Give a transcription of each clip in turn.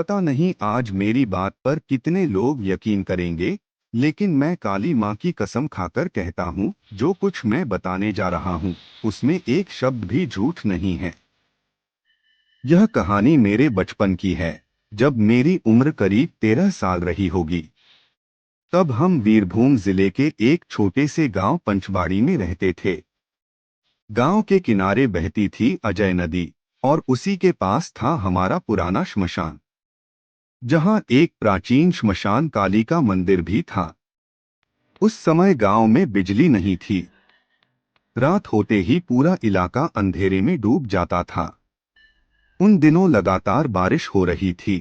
पता नहीं आज मेरी बात पर कितने लोग यकीन करेंगे, लेकिन मैं काली माँ की कसम खाकर कहता हूँ, जो कुछ मैं बताने जा रहा हूँ उसमें एक शब्द भी झूठ नहीं है। यह कहानी मेरे बचपन की है, जब मेरी उम्र करीब 13 साल रही होगी। तब हम वीरभूम जिले के एक छोटे से गांव पंचबाड़ी में रहते थे। गांव के किनारे बहती थी अजय नदी, और उसी के पास था हमारा पुराना श्मशान, जहां एक प्राचीन श्मशान काली का मंदिर भी था। उस समय गांव में बिजली नहीं थी। रात होते ही पूरा इलाका अंधेरे में डूब जाता था। उन दिनों लगातार बारिश हो रही थी।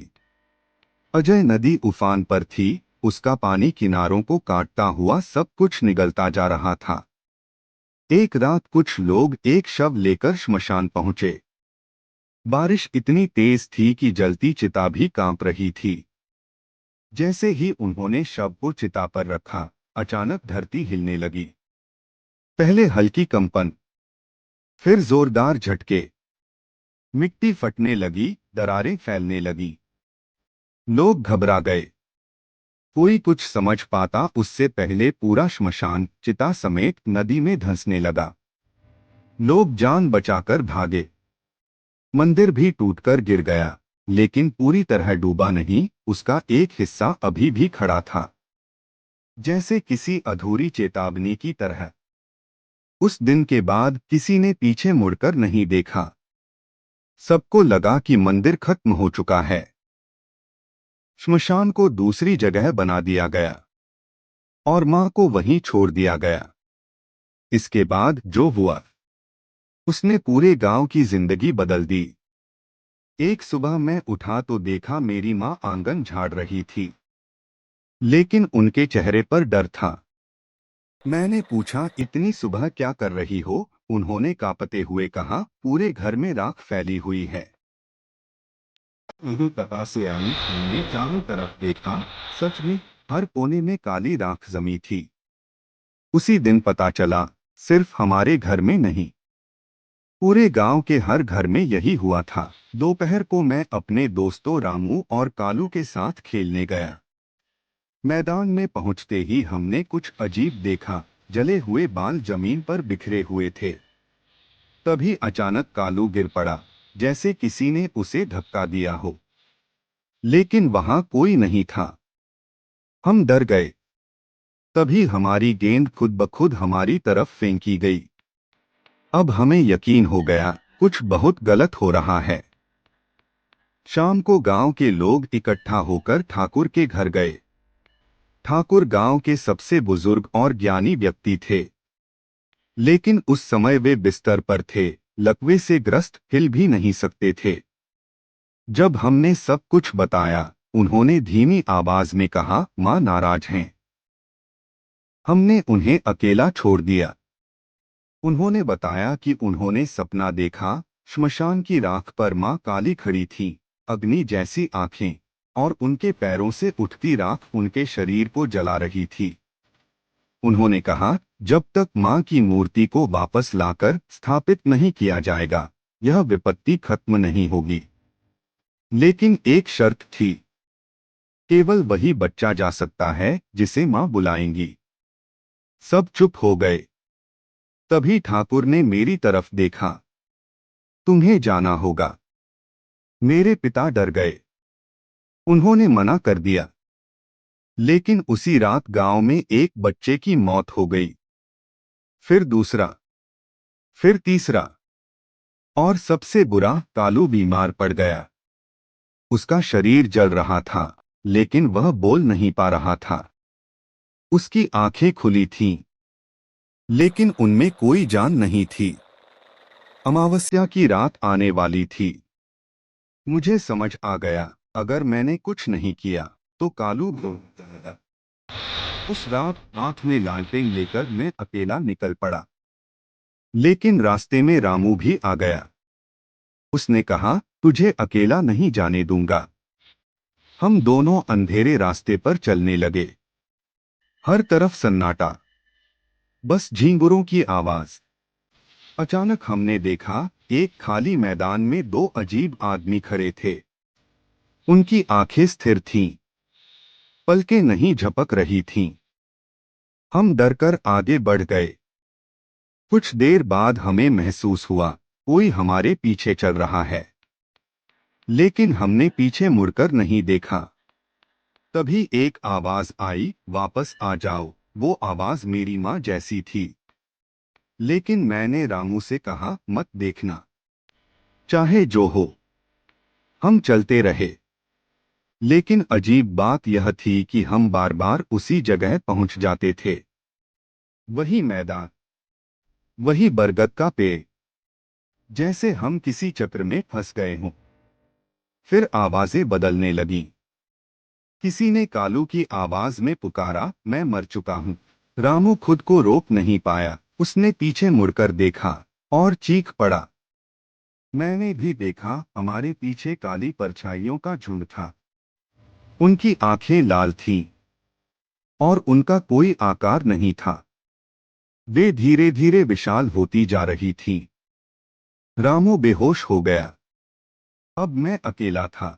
अजय नदी उफान पर थी, उसका पानी किनारों को काटता हुआ सब कुछ निगलता जा रहा था। एक रात कुछ लोग एक शव लेकर श्मशान पहुंचे। बारिश इतनी तेज थी कि जलती चिता भी कांप रही थी। जैसे ही उन्होंने शव को चिता पर रखा, अचानक धरती हिलने लगी। पहले हल्की कंपन, फिर जोरदार झटके। मिट्टी फटने लगी, दरारें फैलने लगी। लोग घबरा गए। कोई कुछ समझ पाता उससे पहले पूरा श्मशान चिता समेत नदी में धंसने लगा। लोग जान बचाकर भागे। मंदिर भी टूटकर गिर गया, लेकिन पूरी तरह डूबा नहीं, उसका एक हिस्सा अभी भी खड़ा था, जैसे किसी अधूरी चेतावनी की तरह। उस दिन के बाद किसी ने पीछे मुड़कर नहीं देखा। सबको लगा कि मंदिर खत्म हो चुका है। श्मशान को दूसरी जगह बना दिया गया और मां को वहीं छोड़ दिया गया। इसके बाद जो हुआ, उसने पूरे गांव की जिंदगी बदल दी। एक सुबह मैं उठा तो देखा मेरी मां आंगन झाड़ रही थी, लेकिन उनके चेहरे पर डर था। मैंने पूछा, इतनी सुबह क्या कर रही हो? उन्होंने कांपते हुए कहा, पूरे घर में राख फैली हुई है। कहा से आई, हमने चारों तरफ देखा। सच में हर कोने में काली राख जमी थी। उसी दिन पता चला, सिर्फ हमारे घर में नहीं, पूरे गांव के हर घर में यही हुआ था। दोपहर को मैं अपने दोस्तों रामू और कालू के साथ खेलने गया। मैदान में पहुंचते ही हमने कुछ अजीब देखा। जले हुए बाल जमीन पर बिखरे हुए थे। तभी अचानक कालू गिर पड़ा, जैसे किसी ने उसे धक्का दिया हो, लेकिन वहां कोई नहीं था। हम डर गए। तभी हमारी गेंद खुद ब खुद हमारी तरफ फेंकी गई। अब हमें यकीन हो गया, कुछ बहुत गलत हो रहा है। शाम को गांव के लोग इकट्ठा होकर ठाकुर के घर गए। ठाकुर गांव के सबसे बुजुर्ग और ज्ञानी व्यक्ति थे, लेकिन उस समय वे बिस्तर पर थे, लकवे से ग्रस्त, हिल भी नहीं सकते थे। जब हमने सब कुछ बताया, उन्होंने धीमी आवाज में कहा, मां नाराज हैं। हमने उन्हें अकेला छोड़ दिया। उन्होंने बताया कि उन्होंने सपना देखा, श्मशान की राख पर मां काली खड़ी थी, अग्नि जैसी आंखें, और उनके पैरों से उठती राख उनके शरीर को जला रही थी। उन्होंने कहा, जब तक मां की मूर्ति को वापस लाकर स्थापित नहीं किया जाएगा, यह विपत्ति खत्म नहीं होगी। लेकिन एक शर्त थी, केवल वही बच्चा जा सकता है जिसे मां बुलाएंगी। सब चुप हो गए। तभी ठाकुर ने मेरी तरफ देखा। तुम्हें जाना होगा। मेरे पिता डर गए। उन्होंने मना कर दिया। लेकिन उसी रात गांव में एक बच्चे की मौत हो गई, फिर दूसरा, फिर तीसरा, और सबसे बुरा, कालू बीमार पड़ गया। उसका शरीर जल रहा था, लेकिन वह बोल नहीं पा रहा था। उसकी आंखें खुली थीं, लेकिन उनमें कोई जान नहीं थी। अमावस्या की रात आने वाली थी। मुझे समझ आ गया, अगर मैंने कुछ नहीं किया तो कालू जाएगा। उस रात हाथ में लालटेन लेकर मैं अकेला निकल पड़ा। लेकिन रास्ते में रामू भी आ गया। उसने कहा, तुझे अकेला नहीं जाने दूंगा। हम दोनों अंधेरे रास्ते पर चलने लगे। हर तरफ सन्नाटा, बस झींगुरों की आवाज। अचानक हमने देखा, एक खाली मैदान में दो अजीब आदमी खड़े थे। उनकी आंखें स्थिर थीं, पलकें नहीं झपक रही थीं। हम डरकर आगे बढ़ गए। कुछ देर बाद हमें महसूस हुआ कोई हमारे पीछे चल रहा है, लेकिन हमने पीछे मुड़कर नहीं देखा। तभी एक आवाज आई, वापस आ जाओ। वो आवाज मेरी माँ जैसी थी। लेकिन मैंने रामू से कहा, मत देखना, चाहे जो हो। हम चलते रहे, लेकिन अजीब बात यह थी कि हम बार बार उसी जगह पहुंच जाते थे। वही मैदान, वही बरगद का पेड़, जैसे हम किसी चक्र में फंस गए हों। फिर आवाजें बदलने लगीं। किसी ने कालू की आवाज में पुकारा, मैं मर चुका हूं। रामू खुद को रोक नहीं पाया। उसने पीछे मुड़कर देखा और चीख पड़ा। मैंने भी देखा, हमारे पीछे काली परछाइयों का झुंड था। उनकी आंखें लाल थीं और उनका कोई आकार नहीं था। वे धीरे धीरे विशाल होती जा रही थीं। रामू बेहोश हो गया। अब मैं अकेला था।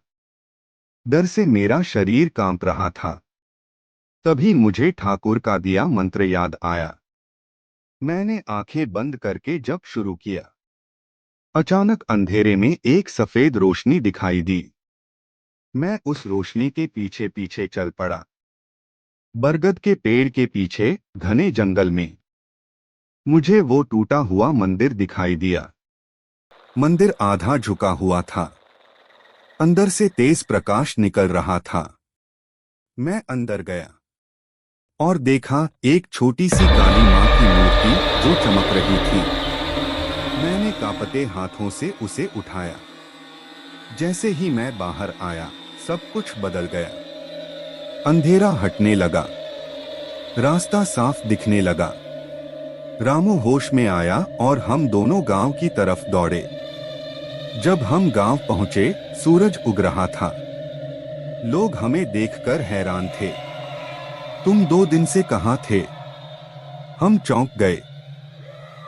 डर से मेरा शरीर कांप रहा था। तभी मुझे ठाकुर का दिया मंत्र याद आया। मैंने आंखें बंद करके जप शुरू किया। अचानक अंधेरे में एक सफेद रोशनी दिखाई दी। मैं उस रोशनी के पीछे पीछे चल पड़ा। बरगद के पेड़ के पीछे घने जंगल में मुझे वो टूटा हुआ मंदिर दिखाई दिया। मंदिर आधा झुका हुआ था। अंदर से तेज प्रकाश निकल रहा था। मैं अंदर गया और देखा एक छोटी सी काली मां की मूर्ति जो चमक रही थी। मैंने कांपते हाथों से उसे उठाया। जैसे ही मैं बाहर आया, सब कुछ बदल गया। अंधेरा हटने लगा, रास्ता साफ दिखने लगा। रामू होश में आया और हम दोनों गांव की तरफ दौड़े। जब हम गांव पहुंचे, सूरज उग रहा था। लोग हमें देखकर हैरान थे। तुम 2 दिन से कहां थे? हम चौंक गए।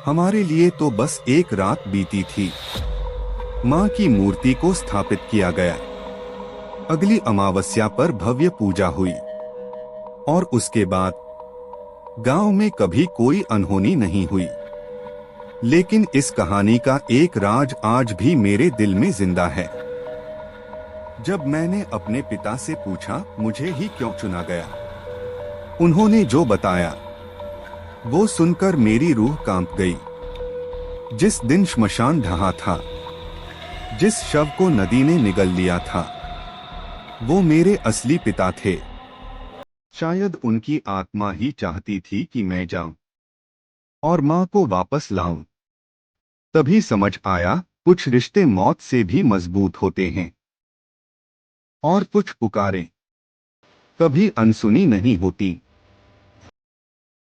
हमारे लिए तो बस एक रात बीती थी। मां की मूर्ति को स्थापित किया गया। अगली अमावस्या पर भव्य पूजा हुई और उसके बाद गांव में कभी कोई अनहोनी नहीं हुई। लेकिन इस कहानी का एक राज आज भी मेरे दिल में जिंदा है। जब मैंने अपने पिता से पूछा मुझे ही क्यों चुना गया, उन्होंने जो बताया वो सुनकर मेरी रूह कांप गई। जिस दिन श्मशान ढहा था, जिस शव को नदी ने निगल लिया था, वो मेरे असली पिता थे। शायद उनकी आत्मा ही चाहती थी कि मैं जाऊं और मां को वापस लाऊं। तभी समझ आया, कुछ रिश्ते मौत से भी मजबूत होते हैं और कुछ पुकारें कभी अनसुनी नहीं होती।